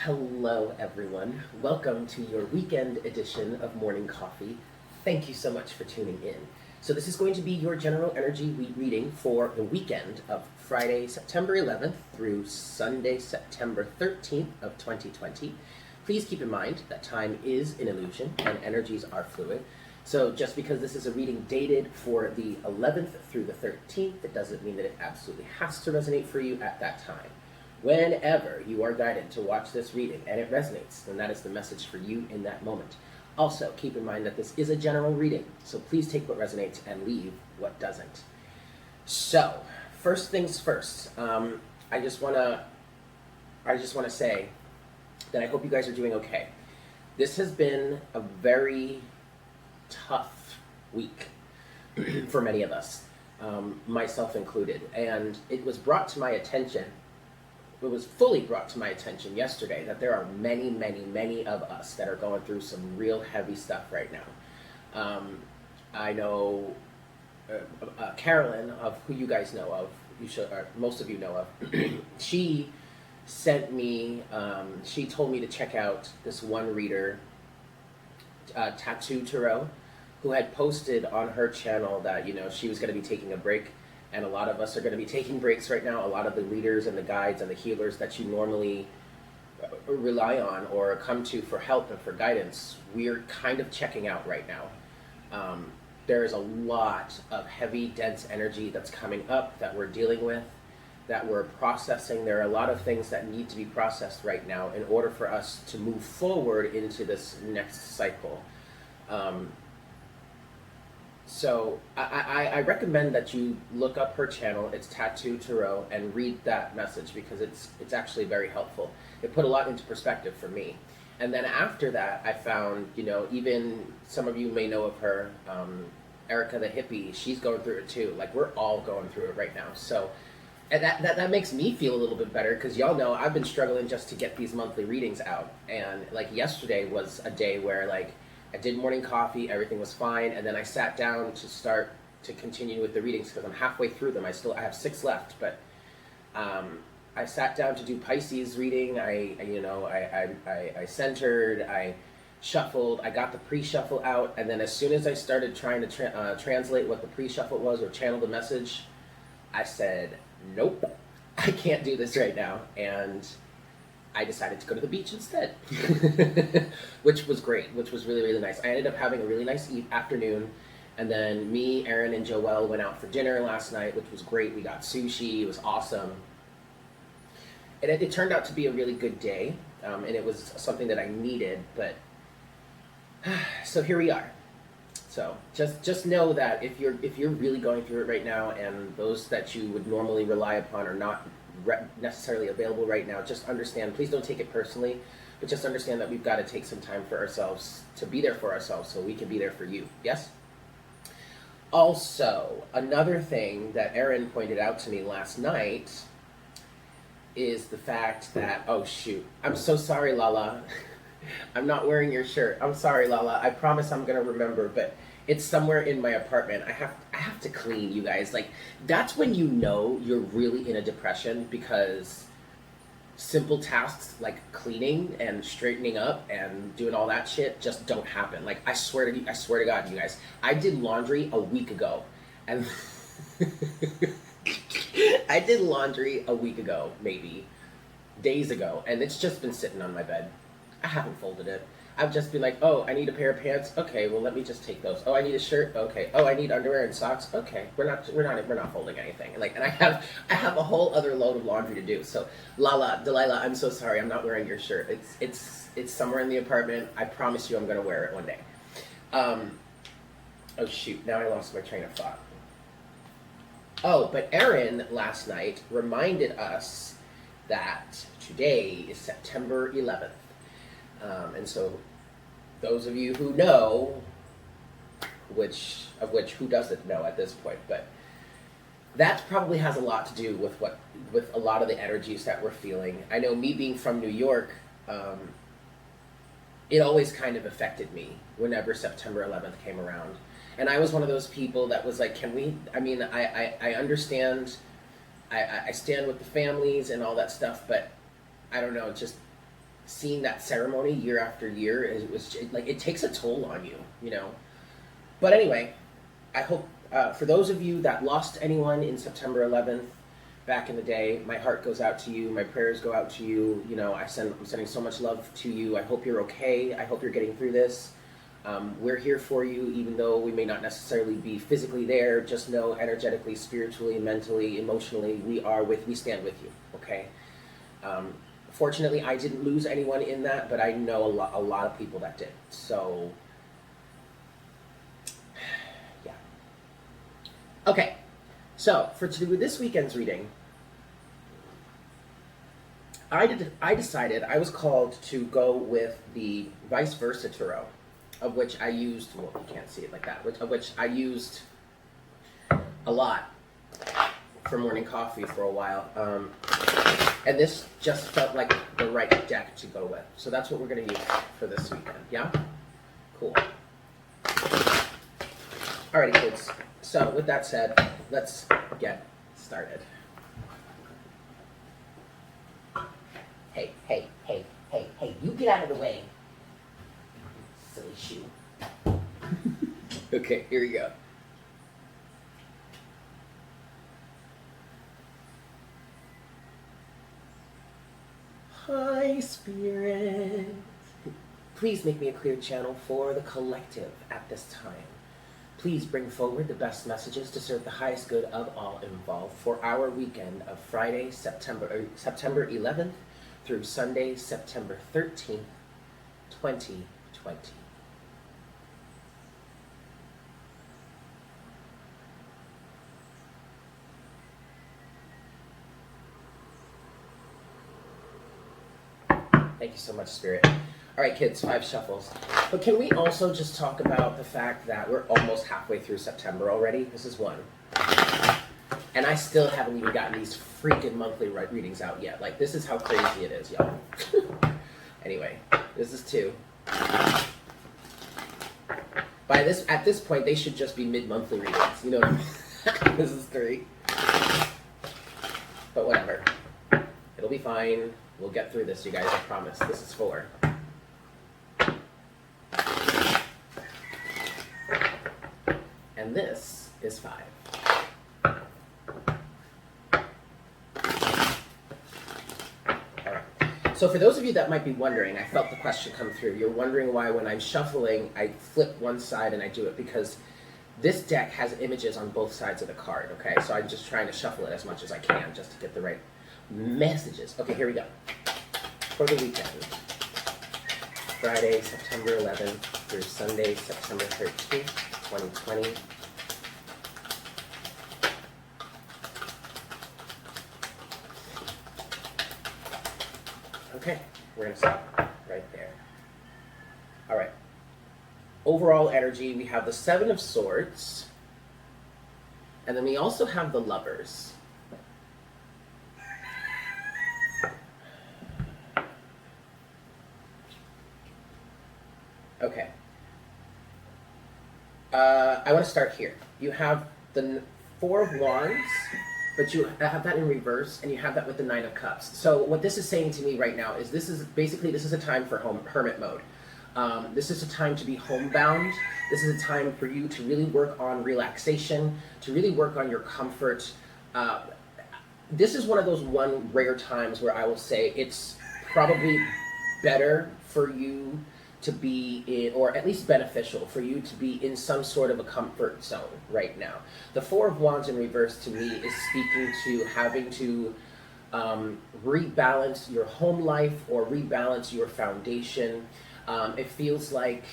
Hello, everyone. Welcome to your weekend edition of Morning Coffee. Thank you so much for tuning in. So, this is going to be your general energy reading for the weekend of Friday, September 11th through Sunday, September 13th of 2020. Please keep in mind that time is an illusion and energies are fluid. So, just because this is a reading dated for the 11th through the 13th, it doesn't mean that it absolutely has to resonate for you at that time. Whenever you are guided to watch this reading and it resonates, then that is the message for you in that moment. Also, keep in mind that this is a general reading, so please take what resonates and leave what doesn't. So, first things first, I just wanna say that I hope you guys are doing okay. This has been a very tough week for many of us, myself included, and it was brought to my attention. It was fully brought to my attention yesterday that there are many, many, many of us that are going through some real heavy stuff right now. I know Carolyn, of who you guys know of, or most of you know of, she sent me, she told me to check out this one reader, Tattoo Tarot, who had posted on her channel that, she was going to be taking a break. And a lot of us are going to be taking breaks right now. A lot of the readers and the guides and the healers that you normally rely on or come to for help and for guidance, we're kind of checking out right now. There is a lot of heavy, dense energy that's coming up that we're dealing with, that we're processing. There are a lot of things that need to be processed right now in order for us to move forward into this next cycle. So I recommend that you look up her channel. It's Tattoo Tarot, and read that message because it's actually very helpful. It put a lot into perspective for me. And then after that, I found, even some of you may know of her, Erica the hippie. She's going through it too. Like, we're all going through it right now. So, and that makes me feel a little bit better because y'all know I've been struggling just to get these monthly readings out. And like yesterday was a day where like I did morning coffee, everything was fine, and then I sat down to continue with the readings because I'm halfway through them. I have 6 left, but I sat down to do Pisces reading. I centered, I shuffled, I got the pre-shuffle out, and then as soon as I started trying to translate what the pre-shuffle was or channel the message, I said, nope, I can't do this right now, and I decided to go to the beach instead, which was great, which was really, really nice. I ended up having a really nice afternoon, and then me, Erin, and Joelle went out for dinner last night, which was great. We got sushi. It was awesome. It turned out to be a really good day, and it was something that I needed, but so here we are. So just know that if you're really going through it right now, and those that you would normally rely upon are not necessarily available right now, just understand, please don't take it personally, but just understand that we've got to take some time for ourselves, to be there for ourselves so we can be there for you. Yes? Also, another thing that Erin pointed out to me last night is the fact that, oh shoot, I'm so sorry, Lala. I'm not wearing your shirt. I'm sorry, Lala. I promise I'm going to remember, but it's somewhere in my apartment. I have to clean, you guys. Like, that's when you know you're really in a depression, because simple tasks like cleaning and straightening up and doing all that shit just don't happen. Like, I swear to God, you guys, I did laundry a week ago, and I did laundry a week ago, maybe days ago, and it's just been sitting on my bed. I haven't folded it. I've just been like, oh, I need a pair of pants. Okay, well, let me just take those. Oh, I need a shirt. Okay. Oh, I need underwear and socks. Okay, we're not folding anything. Like, and I have a whole other load of laundry to do. So, Delilah, I'm so sorry. I'm not wearing your shirt. It's somewhere in the apartment. I promise you, I'm gonna wear it one day. Oh shoot! Now I lost my train of thought. Oh, but Erin last night reminded us that today is September 11th. And so those of you who know, who doesn't know at this point, but that probably has a lot to do with a lot of the energies that we're feeling. I know, me being from New York, it always kind of affected me whenever September 11th came around. And I was one of those people that was like, I understand, I stand with the families and all that stuff, but I don't know, just seeing that ceremony year after year, it takes a toll on you, you know. But anyway, I hope for those of you that lost anyone in September 11th back in the day, my heart goes out to you. My prayers go out to you. You know, I'm sending so much love to you. I hope you're okay. I hope you're getting through this. We're here for you, even though we may not necessarily be physically there. Just know, energetically, spiritually, mentally, emotionally, we stand with you. Okay. Fortunately, I didn't lose anyone in that, but I know a lot of people that did. So, yeah. Okay. So for this weekend's reading, I decided I was called to go with the vice versa tarot, of which I used, well, you can't see it like that, of which I used a lot for morning coffee for a while. And this just felt like the right deck to go with. So that's what we're going to use for this weekend. Yeah? Cool. Alrighty, kids. So with that said, let's get started. Hey, hey, hey, hey, hey, you get out of the way. Silly shoe. Okay, here we go. Hi, Spirit. Please make me a clear channel for the collective at this time. Please bring forward the best messages to serve the highest good of all involved for our weekend of Friday, September 11th through Sunday, September 13th, 2020. Thank you so much, Spirit. All right, kids, 5 shuffles. But can we also just talk about the fact that we're almost halfway through September already? This is 1. And I still haven't even gotten these freaking monthly readings out yet. Like, this is how crazy it is, y'all. Anyway, this is 2. At this point, they should just be mid-monthly readings. You know what I mean? This is 3. But whatever. It'll be fine. We'll get through this, you guys, I promise. This is 4. And this is 5. All right. So for those of you that might be wondering, I felt the question come through. You're wondering why when I'm shuffling, I flip one side and I do it, because this deck has images on both sides of the card, okay? So I'm just trying to shuffle it as much as I can just to get the right messages. Okay, here we go. For the weekend, Friday, September 11th through Sunday, September 13th, 2020. Okay, we're going to stop right there. All right. Overall energy, we have the 7 of Swords, and then we also have the Lovers. Okay. I want to start here. You have the 4 of Wands, but you have that in reverse, and you have that with the 9 of Cups. So what this is saying to me right now is this is a time for hermit mode. This is a time to be homebound. This is a time for you to really work on relaxation, to really work on your comfort. This is one of those rare times where I will say it's probably better for you to be in, or at least beneficial for you to be in some sort of a comfort zone right now. The 4 of Wands in reverse to me is speaking to having to rebalance your home life or rebalance your foundation. It feels like,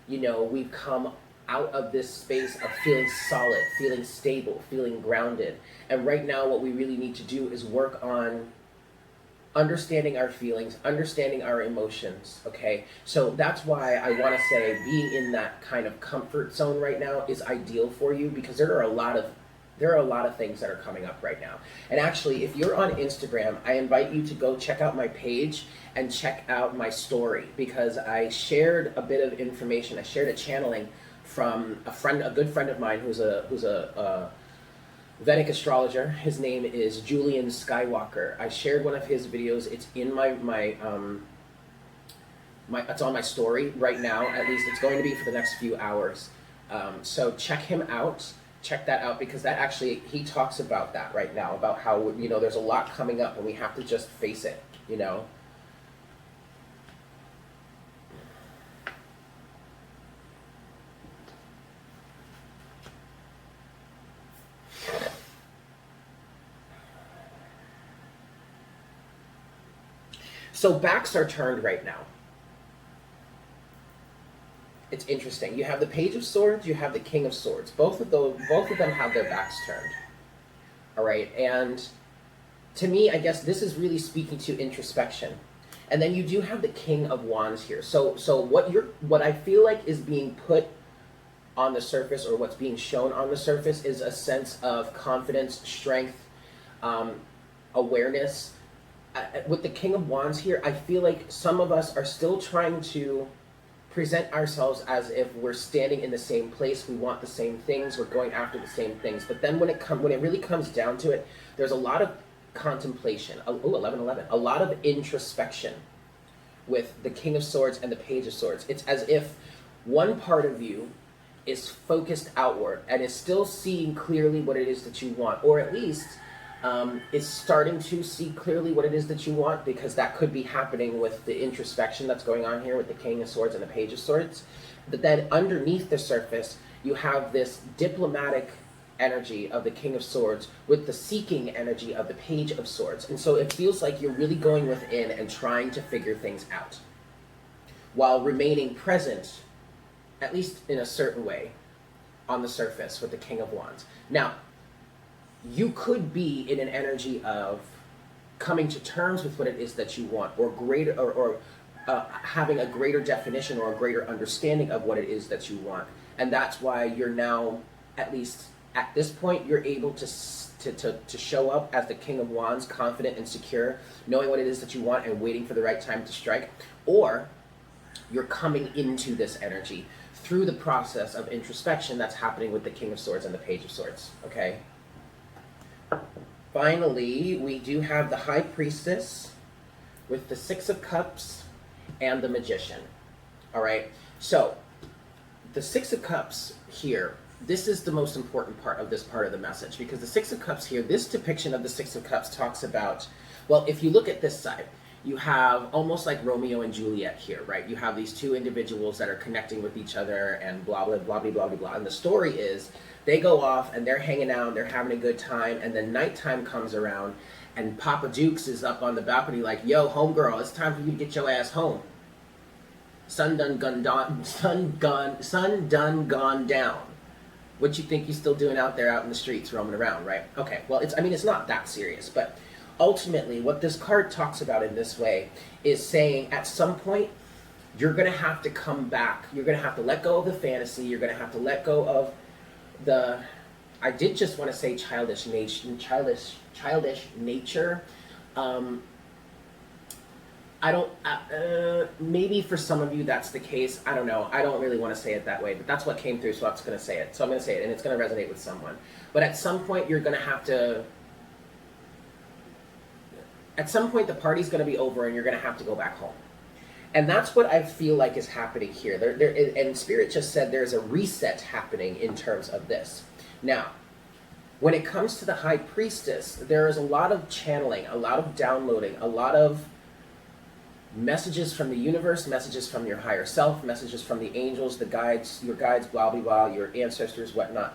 you know, we've come out of this space of feeling solid, feeling stable, feeling grounded. And right now what we really need to do is work on understanding our feelings, understanding our emotions, okay? So that's why I want to say being in that kind of comfort zone right now is ideal for you, because there are a lot of things that are coming up right now. And actually, if you're on Instagram, I invite you to go check out my page and check out my story, because I shared a bit of information. I shared a channeling from a good friend of mine who's a Vedic astrologer. His name is Julian Skywalker. I shared one of his videos. It's in my it's on my story right now. At least it's going to be for the next few hours. So check him out. Check that out, because that actually, he talks about that right now, about how, you know, there's a lot coming up and we have to just face it, you know. So backs are turned right now. It's interesting. You have the Page of Swords, you have the King of Swords. Both of them have their backs turned. All right, and to me, I guess this is really speaking to introspection. And then you do have the King of Wands here. So what I feel like is being put on the surface, or what's being shown on the surface, is a sense of confidence, strength, awareness. With the King of Wands here, I feel like some of us are still trying to present ourselves as if we're standing in the same place, we want the same things, we're going after the same things. But then when it really comes down to it, there's a lot of contemplation. Oh, 11:11. A lot of introspection with the King of Swords and the Page of Swords. It's as if one part of you is focused outward and is still seeing clearly what it is that you want, or at least is starting to see clearly what it is that you want, because that could be happening with the introspection that's going on here with the King of Swords and the Page of Swords. But then underneath the surface, you have this diplomatic energy of the King of Swords with the seeking energy of the Page of Swords. And so it feels like you're really going within and trying to figure things out, while remaining present, at least in a certain way, on the surface with the King of Wands. Now, you could be in an energy of coming to terms with what it is that you want, or greater, or having a greater definition or a greater understanding of what it is that you want. And that's why you're now, at least at this point, you're able to show up as the King of Wands, confident and secure, knowing what it is that you want and waiting for the right time to strike. Or you're coming into this energy through the process of introspection that's happening with the King of Swords and the Page of Swords, okay? Finally, we do have the High Priestess with the Six of Cups and the Magician. All right, so the Six of Cups here, this is the most important part of this part of the message, because the Six of Cups here, this depiction of the Six of Cups talks about, well, if you look at this side, you have almost like Romeo and Juliet here, right? You have these two individuals that are connecting with each other and blah, blah, blah, blah, blah, blah, blah. And the story is they go off and they're hanging out, they're having a good time, and then nighttime comes around and Papa Dukes is up on the balcony like, yo, homegirl, it's time for you to get your ass home. Sun done gone down. What you think you're still doing out there out in the streets roaming around, right? Okay, well, it's not that serious, but ultimately what this card talks about in this way is saying at some point you're going to have to come back. You're going to have to let go of the fantasy. You're going to have to let go of the, I did just want to say childish nature. I don't, maybe for some of you that's the case. I don't know. I don't really want to say it that way, but that's what came through, so I'm just going to say it. So I'm going to say it, and it's going to resonate with someone. But at some point, you're going to have to, at some point, the party's going to be over, and you're going to have to go back home. And that's what I feel like is happening here. And Spirit just said there's a reset happening in terms of this. Now, when it comes to the High Priestess, there is a lot of channeling, a lot of downloading, a lot of messages from the universe, messages from your higher self, messages from the angels, the guides, your guides, blah, blah, blah, your ancestors, whatnot,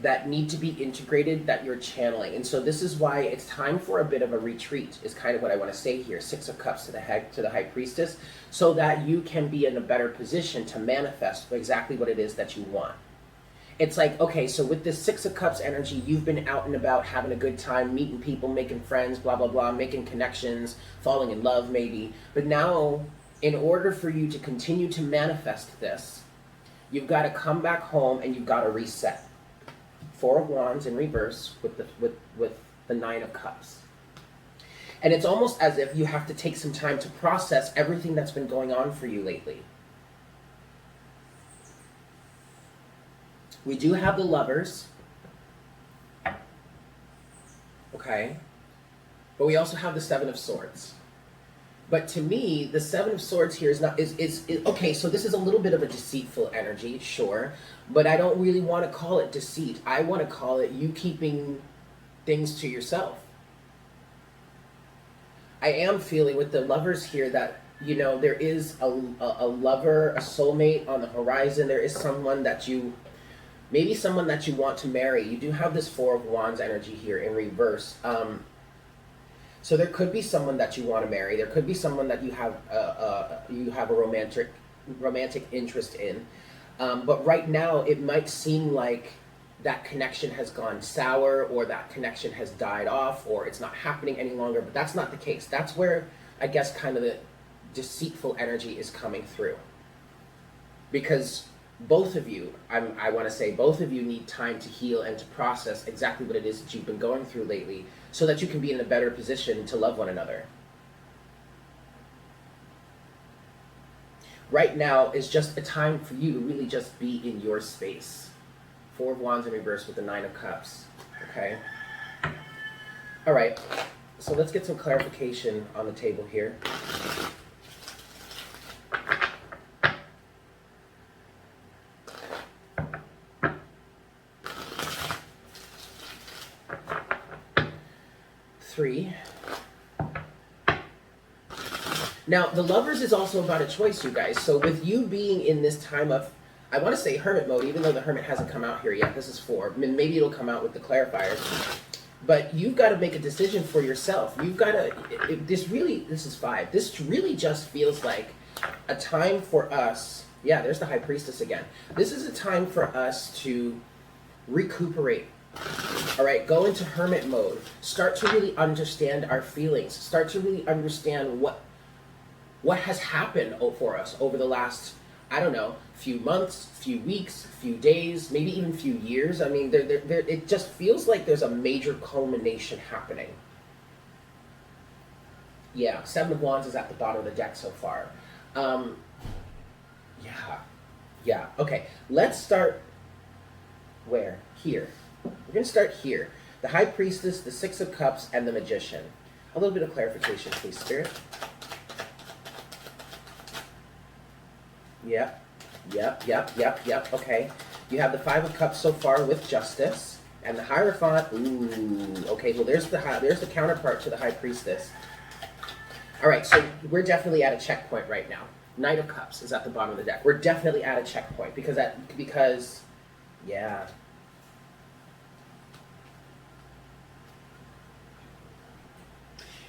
that need to be integrated, that you're channeling. And so this is why it's time for a bit of a retreat, is kind of what I want to say here. Six of Cups to the High Priestess, so that you can be in a better position to manifest exactly what it is that you want. It's like, okay, so with this Six of Cups energy, you've been out and about having a good time, meeting people, making friends, blah, blah, blah, making connections, falling in love maybe. But now, in order for you to continue to manifest this, you've got to come back home and you've got to reset. Four of Wands in reverse with the Nine of Cups. And it's almost as if you have to take some time to process everything that's been going on for you lately. We do have the Lovers, okay, but we also have the Seven of Swords. But to me, the Seven of Swords here is okay. So this is a little bit of a deceitful energy, sure, but I don't really want to call it deceit. I want to call it you keeping things to yourself. I am feeling with the Lovers here that, you know, there is a lover, a soulmate on the horizon. There is someone that you, maybe someone that you want to marry. You do have this Four of Wands energy here in reverse. So there could be someone that you want to marry. There could be someone that you have a romantic interest in. But right now, it might seem like that connection has gone sour, or that connection has died off, or it's not happening any longer. But that's not the case. That's where I guess kind of the deceitful energy is coming through. Because both of you, I want to say both of you need time to heal and to process exactly what it is that you've been going through lately, so that you can be in a better position to love one another. Right now is just a time for you to really just be in your space. Four of Wands in reverse with the Nine of Cups. Okay? All right. So let's get some clarification on the table here. Three. Now, the Lovers is also about a choice, you guys. So with you being in this time of, I want to say Hermit mode, even though the Hermit hasn't come out here yet. This is 4. I mean, maybe it'll come out with the clarifiers. But you've got to make a decision for yourself. You've got to, this is 5. This really just feels like a time for us. Yeah, there's the High Priestess again. This is a time for us to recuperate. All right, go into Hermit mode. Start to really understand our feelings. Start to really understand what has happened for us over the last, I don't know, few months, few weeks, few days, maybe even few years. I mean, it just feels like there's a major culmination happening. Yeah, Seven of Wands is at the bottom of the deck so far. Yeah, okay. Let's start where? Here. We're going to start here. The High Priestess, the Six of Cups, and the Magician. A little bit of clarification, please, Spirit. Yep. Okay. You have the Five of Cups so far with Justice, and the Hierophant. Ooh. Okay. Well, there's the counterpart to the High Priestess. All right. So we're definitely at a checkpoint right now. Knight of Cups is at the bottom of the deck. We're definitely at a checkpoint because yeah.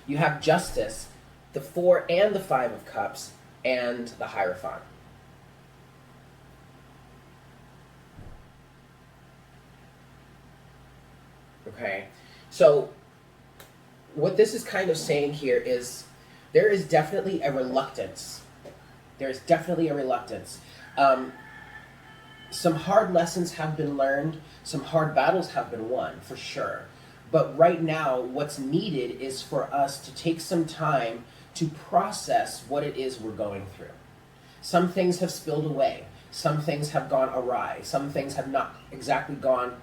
You have Justice, the 4 and the 5 of Cups, and the Hierophant. Okay, so what this is kind of saying here is there is definitely a reluctance. There's definitely a reluctance. Some hard lessons have been learned. Some hard battles have been won, for sure. But right now, what's needed is for us to take some time to process what it is we're going through. Some things have spilled away. Some things have gone awry. Some things have not exactly gone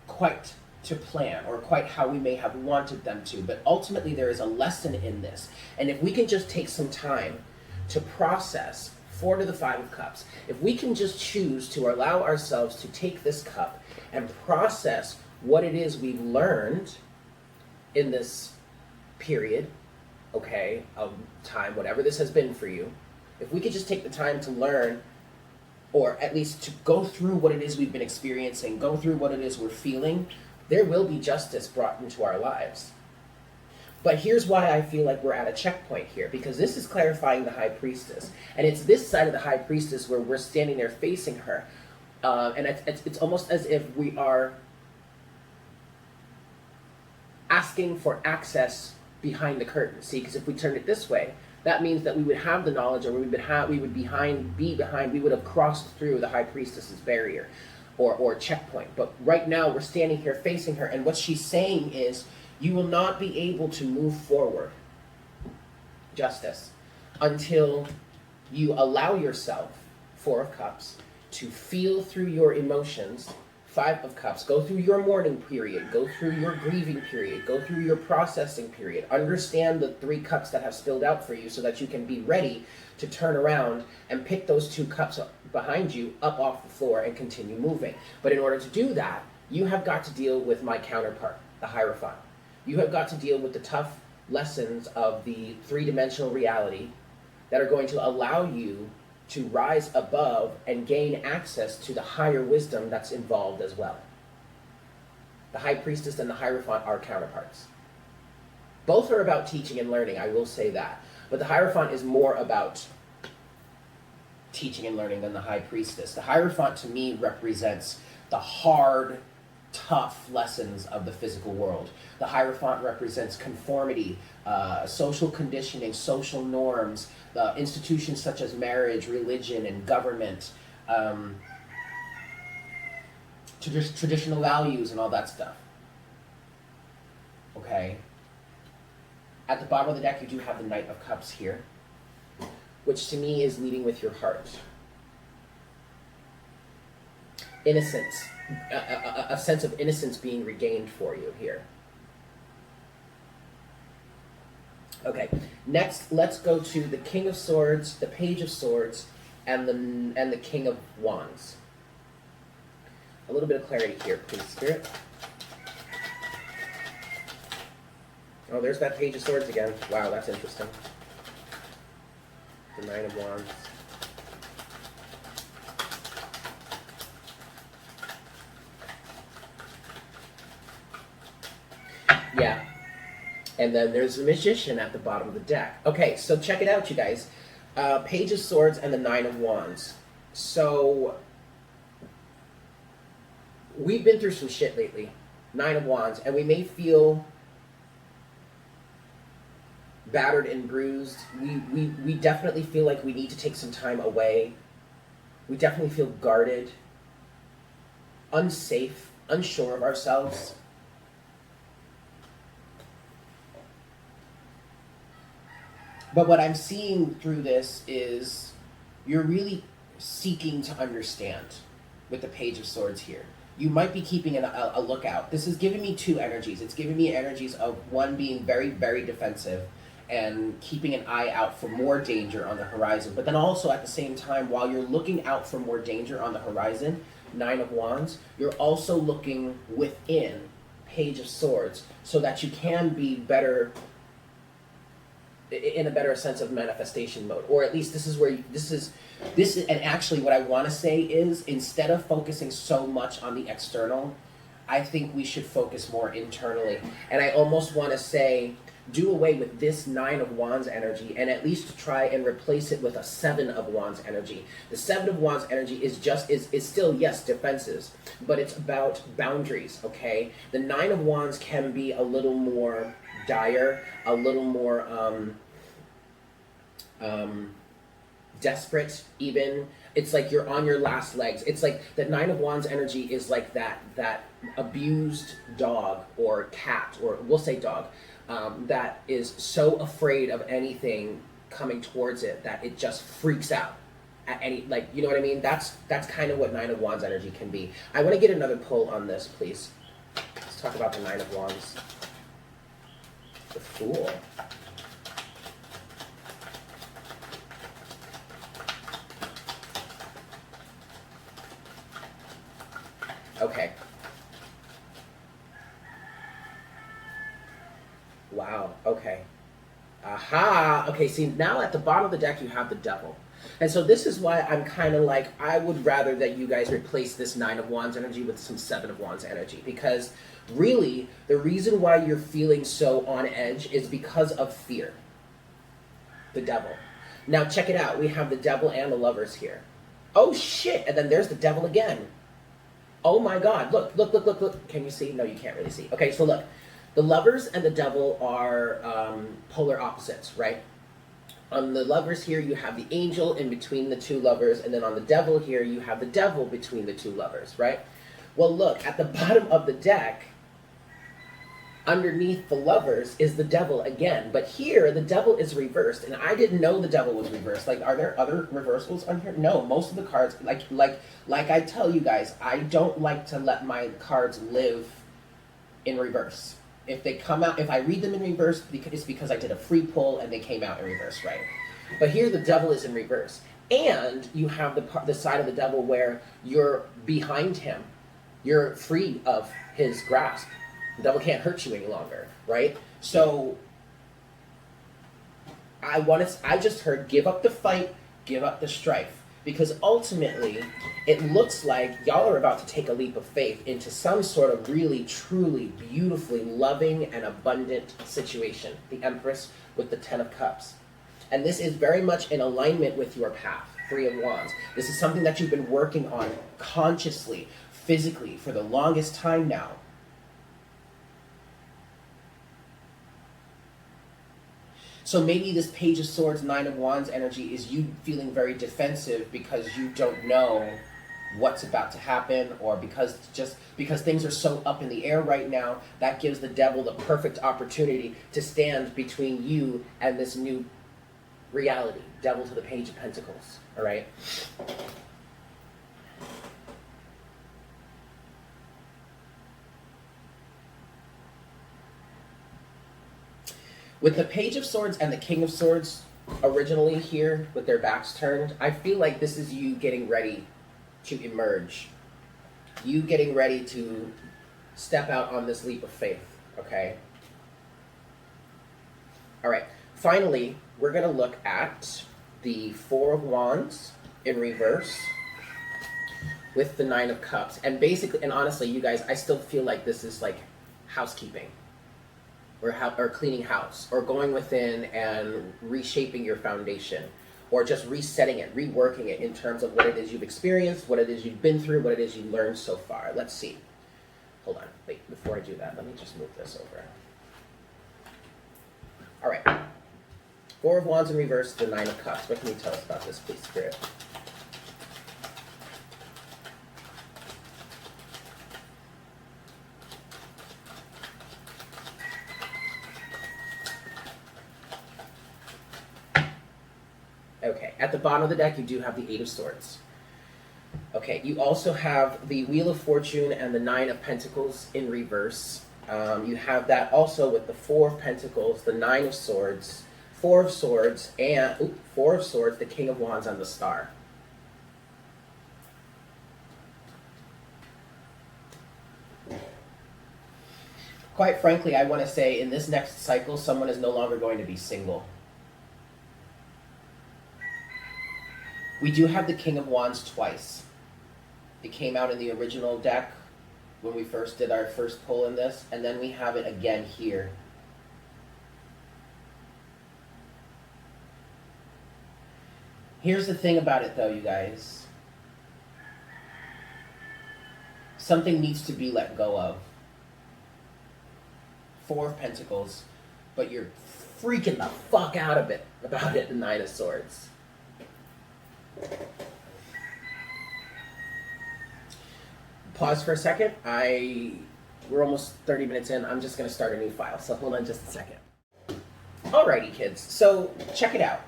quite to plan or quite how we may have wanted them to. But ultimately, there is a lesson in this. And if we can just take some time to process 4 to the 5 of Cups, if we can just choose to allow ourselves to take this cup and process what it is we've learned in this period, okay, of time, whatever this has been for you, if we could just take the time to learn, or at least to go through what it is we've been experiencing, go through what it is we're feeling, there will be justice brought into our lives. But here's why I feel like we're at a checkpoint here, because this is clarifying the High Priestess. And it's this side of the High Priestess where we're standing there facing her. And it's almost as if we are asking for access behind the curtain. See, because if we turned it this way, that means that we would have the knowledge, or we would have crossed through the High Priestess's barrier or checkpoint. But right now we're standing here facing her, and what she's saying is, you will not be able to move forward, Justice, until you allow yourself, 4 of Cups, to feel through your emotions, Five of Cups. Go through your mourning period. Go through your grieving period. Go through your processing period. Understand the 3 cups that have spilled out for you so that you can be ready to turn around and pick those 2 cups up behind you up off the floor and continue moving. But in order to do that, you have got to deal with my counterpart, the Hierophant. You have got to deal with the tough lessons of the 3-dimensional reality that are going to allow you to rise above and gain access to the higher wisdom that's involved as well. The High Priestess and the Hierophant are counterparts. Both are about teaching and learning, I will say that. But the Hierophant is more about teaching and learning than the High Priestess. The Hierophant to me represents the hard, tough lessons of the physical world. The Hierophant represents conformity, social conditioning, social norms, institutions such as marriage, religion, and government, traditional values and all that stuff. Okay? At the bottom of the deck, you do have the Knight of Cups here, which to me is leading with your heart. Innocence, a sense of innocence being regained for you here. Okay, next let's go to the King of Swords, the Page of Swords, and the King of Wands. A little bit of clarity here, please, Spirit. Oh, there's that Page of Swords again. Wow, that's interesting. The Nine of Wands. Yeah. And then there's the Magician at the bottom of the deck. Okay, so check it out, you guys. Page of Swords and the Nine of Wands. So, we've been through some shit lately. Nine of Wands. And we may feel battered and bruised. We definitely feel like we need to take some time away. We definitely feel guarded, unsafe, unsure of ourselves. But what I'm seeing through this is you're really seeking to understand with the Page of Swords here. You might be keeping a lookout. This is giving me 2 energies. It's giving me energies of one being very, very defensive and keeping an eye out for more danger on the horizon. But then also at the same time, while you're looking out for more danger on the horizon, Nine of Wands, you're also looking within, Page of Swords, so that you can be better, in a better sense of manifestation mode. Or at least this is where and actually what I want to say is, instead of focusing so much on the external, I think we should focus more internally. And I almost want to say, do away with this Nine of Wands energy and at least try and replace it with a Seven of Wands energy. The Seven of Wands energy is still, yes, defenses, but it's about boundaries, okay? The Nine of Wands can be a little more dire, a little more desperate even. It's like you're on your last legs. It's like the Nine of Wands energy is like that abused dog or cat, or we'll say dog, that is so afraid of anything coming towards it that it just freaks out at any, like, you know what I mean? That's kind of what Nine of Wands energy can be. I want to get another pull on this, please. Let's talk about the Nine of Wands. The Fool. Okay. Wow, okay. Aha! Okay, see, now at the bottom of the deck you have the Devil. And so this is why I'm kind of like, I would rather that you guys replace this Nine of Wands energy with some Seven of Wands energy. Because really, the reason why you're feeling so on edge is because of fear. The Devil. Now check it out. We have the Devil and the Lovers here. Oh shit! And then there's the Devil again. Oh my god. Look, look, look, look, look. Can you see? No, you can't really see. Okay, so look. The Lovers and the Devil are polar opposites, right? On the Lovers here, you have the Angel in between the 2 lovers, and then on the Devil here, you have the Devil between the 2 lovers, right? Well, look, at the bottom of the deck, underneath the lovers is the devil again. But here, the devil is reversed, and I didn't know the devil was reversed. Like, are there other reversals on here? No, most of the cards, like I tell you guys, I don't like to let my cards live in reverse. If they come out, if I read them in reverse, it's because I did a free pull and they came out in reverse, right? But here the devil is in reverse. And you have the side of the devil where you're behind him. You're free of his grasp. The devil can't hurt you any longer, right? So I just heard give up the fight, give up the strife. Because ultimately, it looks like y'all are about to take a leap of faith into some sort of really, truly, beautifully loving and abundant situation. The Empress with the Ten of Cups. And this is very much in alignment with your path, Three of Wands. This is something that you've been working on consciously, physically, for the longest time now. So maybe this Page of Swords, Nine of Wands energy is you feeling very defensive because you don't know what's about to happen, or because things are so up in the air right now. That gives the devil the perfect opportunity to stand between you and this new reality. Devil to the Page of Pentacles, all right? With the Page of Swords and the King of Swords originally here with their backs turned, I feel like this is you getting ready to emerge. You getting ready to step out on this leap of faith, okay? All right, finally, we're gonna look at the Four of Wands in reverse with the Nine of Cups. And basically, and honestly, you guys, I still feel like this is like housekeeping. Or cleaning house, or going within and reshaping your foundation, or just resetting it, reworking it in terms of what it is you've experienced, what it is you've been through, what it is you've learned so far. Let's see. Hold on. Wait, before I do that, let me just move this over. All right. Four of Wands in reverse, the Nine of Cups. What can you tell us about this, please, Spirit? Okay, at the bottom of the deck, you do have the Eight of Swords. Okay, you also have the Wheel of Fortune and the Nine of Pentacles in reverse. You have that also with the Four of Pentacles, the Nine of Swords, Four of Swords, and Four of Swords, the King of Wands, and the Star. Quite frankly, I want to say in this next cycle, someone is no longer going to be single. We do have the King of Wands twice. It came out in the original deck when we first did our first pull in this, and then we have it again here. Here's the thing about it though, you guys. Something needs to be let go of. Four of Pentacles, but you're freaking the fuck out of it about it, the Nine of Swords. Pause for a second. We're almost 30 minutes in. I'm just going to start a new file, so hold on just a second. Alrighty, kids. So check it out.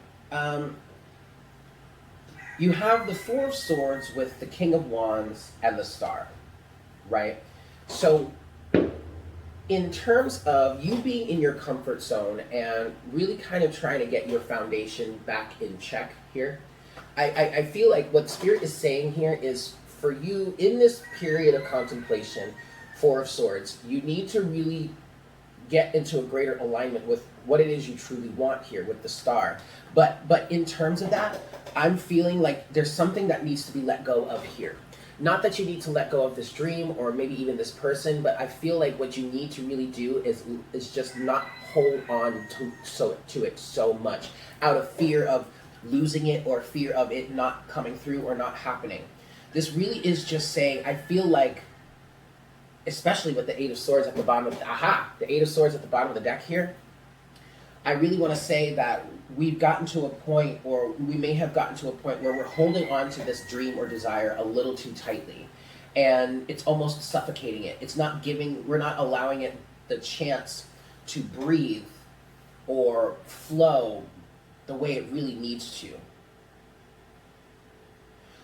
You have the Four of Swords with the King of Wands and the Star, right? So in terms of you being in your comfort zone and really kind of trying to get your foundation back in check here, I feel like what Spirit is saying here is for you in this period of contemplation, Four of Swords, you need to really get into a greater alignment with what it is you truly want here with the Star. But in terms of that, I'm feeling like there's something that needs to be let go of here. Not that you need to let go of this dream or maybe even this person, but I feel like what you need to really do is just not hold on to it so much out of fear of losing it or fear of it not coming through or not happening. This really is just saying, I feel like, especially with the Eight of Swords at the bottom of the Eight of Swords at the bottom of the deck here, I really want to say that we've gotten to a point, or we may have gotten to a point where we're holding on to this dream or desire a little too tightly. And it's almost suffocating it. It's not giving, we're not allowing it the chance to breathe or flow the way it really needs to.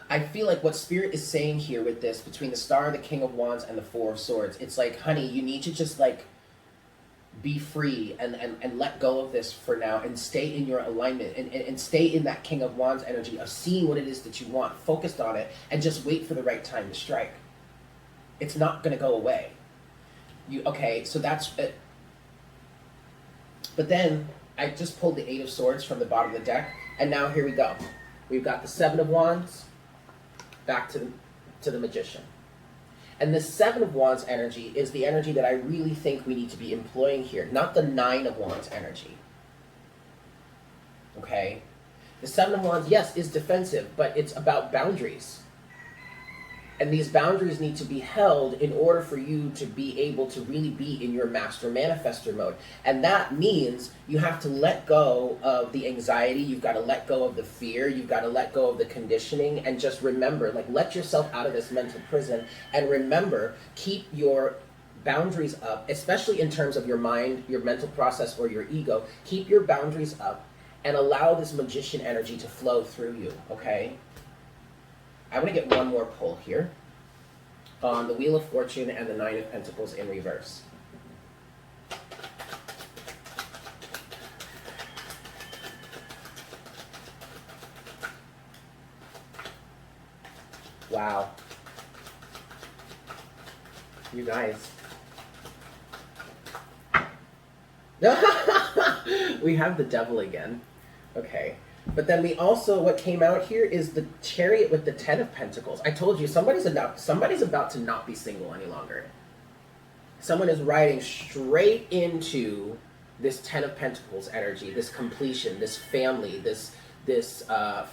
I feel like what Spirit is saying here with this, between the Star, the King of Wands, and the Four of Swords, it's like, honey, you need to just like be free and let go of this for now and stay in your alignment and stay in that King of Wands energy of seeing what it is that you want, focused on it, and just wait for the right time to strike. It's not going to go away. Okay, so that's it. But then I just pulled the Eight of Swords from the bottom of the deck, and now here we go. We've got the Seven of Wands back to the Magician. And the Seven of Wands energy is the energy that I really think we need to be employing here, not the Nine of Wands energy. Okay? The Seven of Wands, yes, is defensive, but it's about boundaries. And these boundaries need to be held in order for you to be able to really be in your master manifestor mode. And that means you have to let go of the anxiety, you've got to let go of the fear, you've got to let go of the conditioning, and just remember, like, let yourself out of this mental prison, and remember, keep your boundaries up, especially in terms of your mind, your mental process, or your ego. Keep your boundaries up and allow this Magician energy to flow through you, okay? I want to get one more pull here on the Wheel of Fortune and the Nine of Pentacles in reverse. Wow. You guys. We have the Devil again. Okay. But then we also, what came out here is the Chariot with the Ten of Pentacles. I told you, somebody's about to not be single any longer. Someone is riding straight into this Ten of Pentacles energy, this completion, this family, this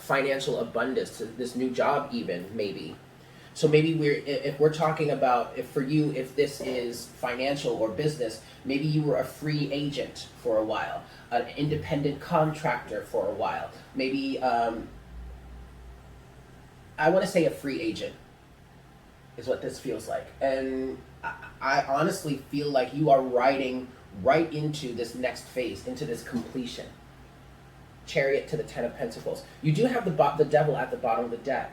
financial abundance, this new job even, maybe. So maybe if we're talking about, if for you, if this is financial or business, maybe you were a free agent for a while, an independent contractor for a while. Maybe, I want to say a free agent is what this feels like. And I honestly feel like you are riding right into this next phase, into this completion. Chariot to the Ten of Pentacles. You do have the Devil at the bottom of the deck.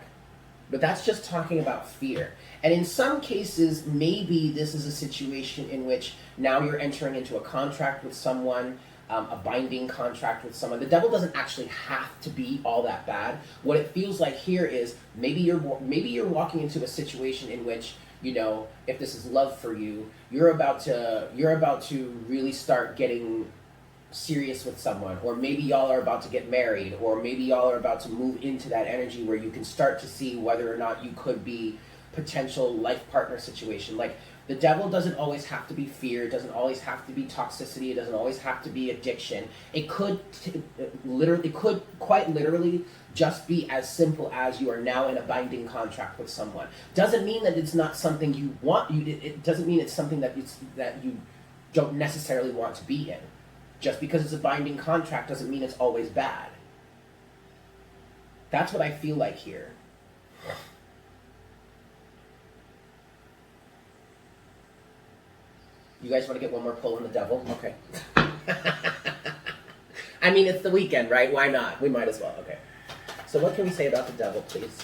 But that's just talking about fear. And in some cases, maybe this is a situation in which now you're entering into a contract with someone, a binding contract with someone. The Devil doesn't actually have to be all that bad. What it feels like here is maybe you're walking into a situation in which, you know, if this is love for you, you're about to really start getting serious with someone, or maybe y'all are about to get married, or maybe y'all are about to move into that energy where you can start to see whether or not you could be potential life partner situation. Like, the Devil doesn't always have to be fear, it doesn't always have to be toxicity, it doesn't always have to be addiction. It could quite literally just be as simple as you are now in a binding contract with someone. Doesn't mean that it's not something you want. It doesn't mean it's something that you don't necessarily want to be in. Just because it's a binding contract doesn't mean it's always bad. That's what I feel like here. You guys want to get one more pull on the Devil? Okay. I mean, it's the weekend, right? Why not? We might as well. Okay. So what can we say about the Devil, please?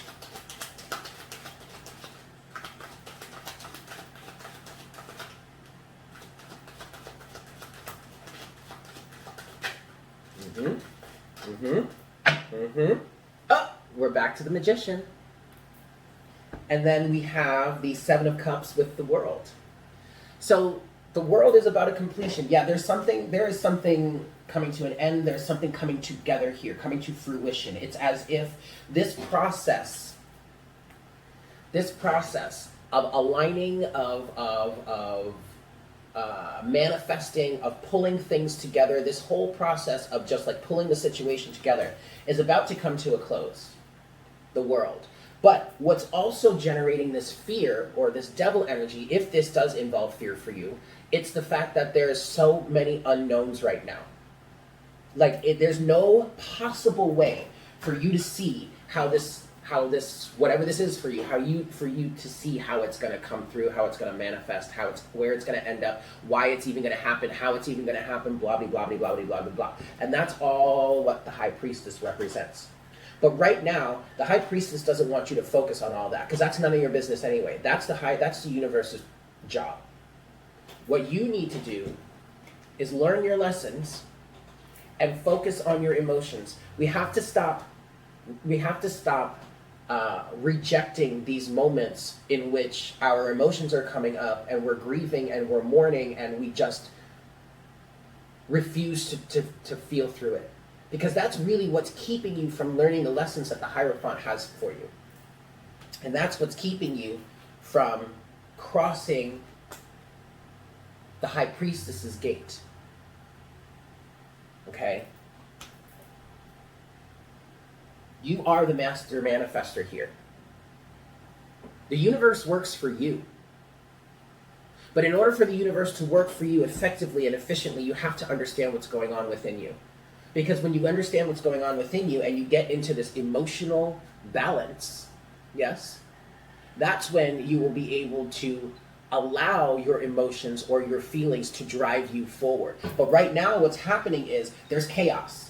Oh, we're back to the Magician. And then we have the Seven of Cups with the World. So the World is about a completion. Yeah, there is something coming to an end. There's something coming together here, coming to fruition. It's as if this process of aligning, of manifesting, of pulling things together, this whole process of just like pulling the situation together is about to come to a close. The World. But what's also generating this fear or this Devil energy, if this does involve fear for you, it's the fact that there's so many unknowns right now. Like, there's no possible way for you to see how how this, whatever this is for you, for you to see how it's going to come through, how it's going to manifest, where it's going to end up, why it's even going to happen, how it's even going to happen, blah blah blah blah blah blah blah blah. And that's all what the high priestess represents. But right now, the high priestess doesn't want you to focus on all that, because that's none of your business anyway. That's the universe's job. What you need to do is learn your lessons and focus on your emotions. We have to stop rejecting these moments in which our emotions are coming up and we're grieving and we're mourning and we just refuse to feel through it. Because that's really what's keeping you from learning the lessons that the Hierophant has for you. And that's what's keeping you from crossing the High Priestess's gate. Okay? You are the master manifester here. The universe works for you. But in order for the universe to work for you effectively and efficiently, you have to understand what's going on within you. Because when you understand what's going on within you and you get into this emotional balance, yes, that's when you will be able to allow your emotions or your feelings to drive you forward. But right now what's happening is there's chaos.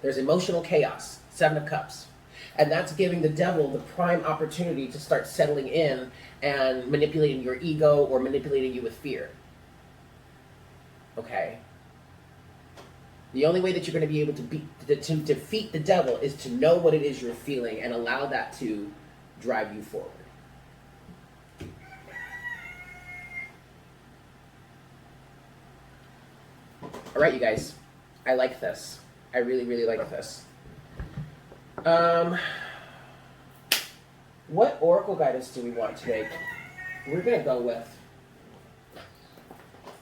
There's emotional chaos. 7 of Cups. And that's giving the devil the prime opportunity to start settling in and manipulating your ego or manipulating you with fear. Okay? The only way that you're going to be able to defeat the devil is to know what it is you're feeling and allow that to drive you forward. All right, you guys. I like this. I really, really like this. What oracle guidance do we want today? We're going to go with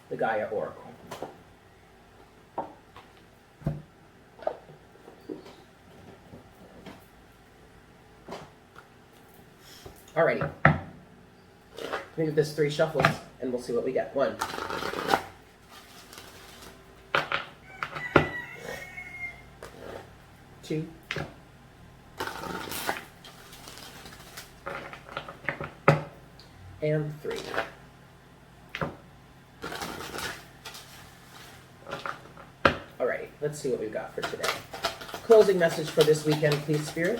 the Gaia Oracle. Alrighty. Maybe this 3 shuffles, and we'll see what we get. 1. 2. And 3. Alrighty, let's see what we've got for today. Closing message for this weekend, please, Spirit.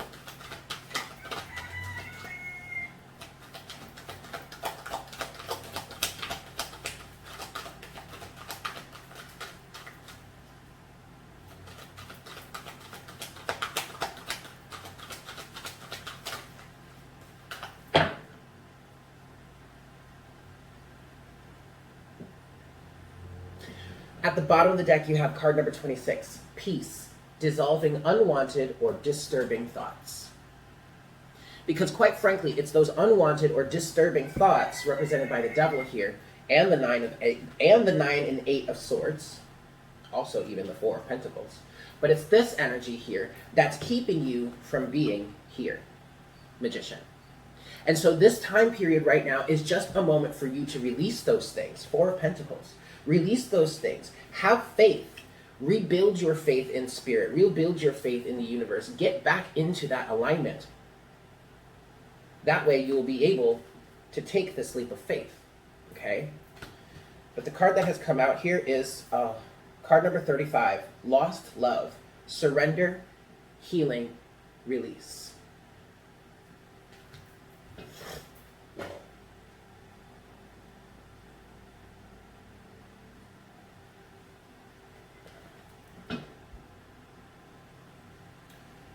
At the bottom of the deck, you have card number 26, Peace, dissolving unwanted or disturbing thoughts. Because quite frankly, it's those unwanted or disturbing thoughts represented by the devil here, and the 9 and 8 of Swords, also even the 4 of Pentacles. But it's this energy here that's keeping you from being here, Magician. And so this time period right now is just a moment for you to release those things. 4 of Pentacles. Release those things. Have faith. Rebuild your faith in spirit. Rebuild your faith in the universe. Get back into that alignment. That way you will be able to take this leap of faith. Okay? But the card that has come out here is card number 35. Lost love. Surrender, healing, release.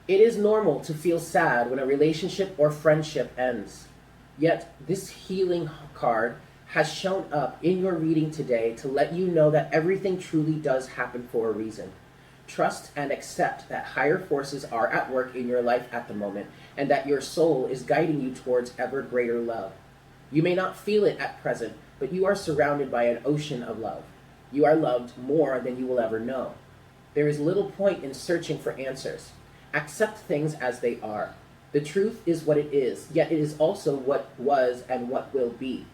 It is normal to feel sad when a relationship or friendship ends. Yet, this healing card has shown up in your reading today to let you know that everything truly does happen for a reason. Trust and accept that higher forces are at work in your life at the moment, and that your soul is guiding you towards ever greater love. You may not feel it at present, but you are surrounded by an ocean of love. You are loved more than you will ever know. There is little point in searching for answers. Accept things as they are. The truth is what it is, yet it is also what was and what will be.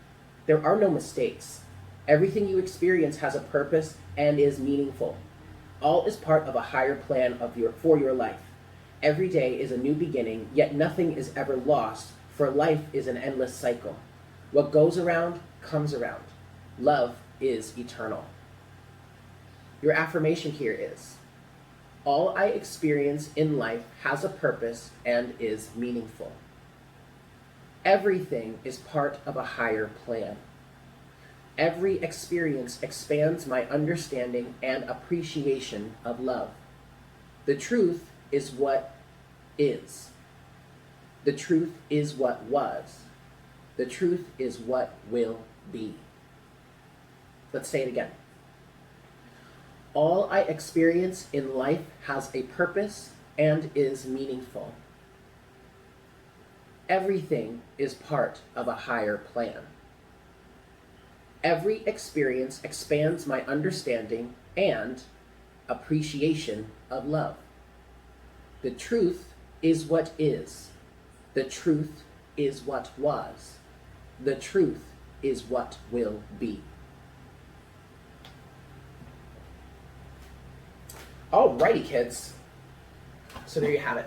There are no mistakes. Everything you experience has a purpose and is meaningful. All is part of a higher plan for your life. Every day is a new beginning, yet nothing is ever lost, for life is an endless cycle. What goes around comes around. Love is eternal. Your affirmation here is, all I experience in life has a purpose and is meaningful. Everything is part of a higher plan. Every experience expands my understanding and appreciation of love. The truth is what is. The truth is what was. The truth is what will be. Let's say it again. All I experience in life has a purpose and is meaningful. Everything is part of a higher plan. Every experience expands my understanding and appreciation of love. The truth is what is. The truth is what was. The truth is what will be. Alrighty, kids. So there you have it.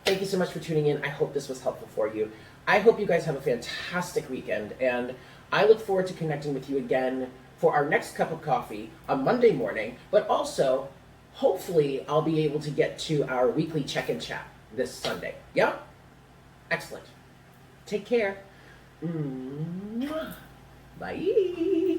Thank you so much for tuning in. I hope this was helpful for you. I hope you guys have a fantastic weekend, and I look forward to connecting with you again for our next cup of coffee on Monday morning, but also, hopefully, I'll be able to get to our weekly check-in chat this Sunday. Yeah? Excellent. Take care. Bye.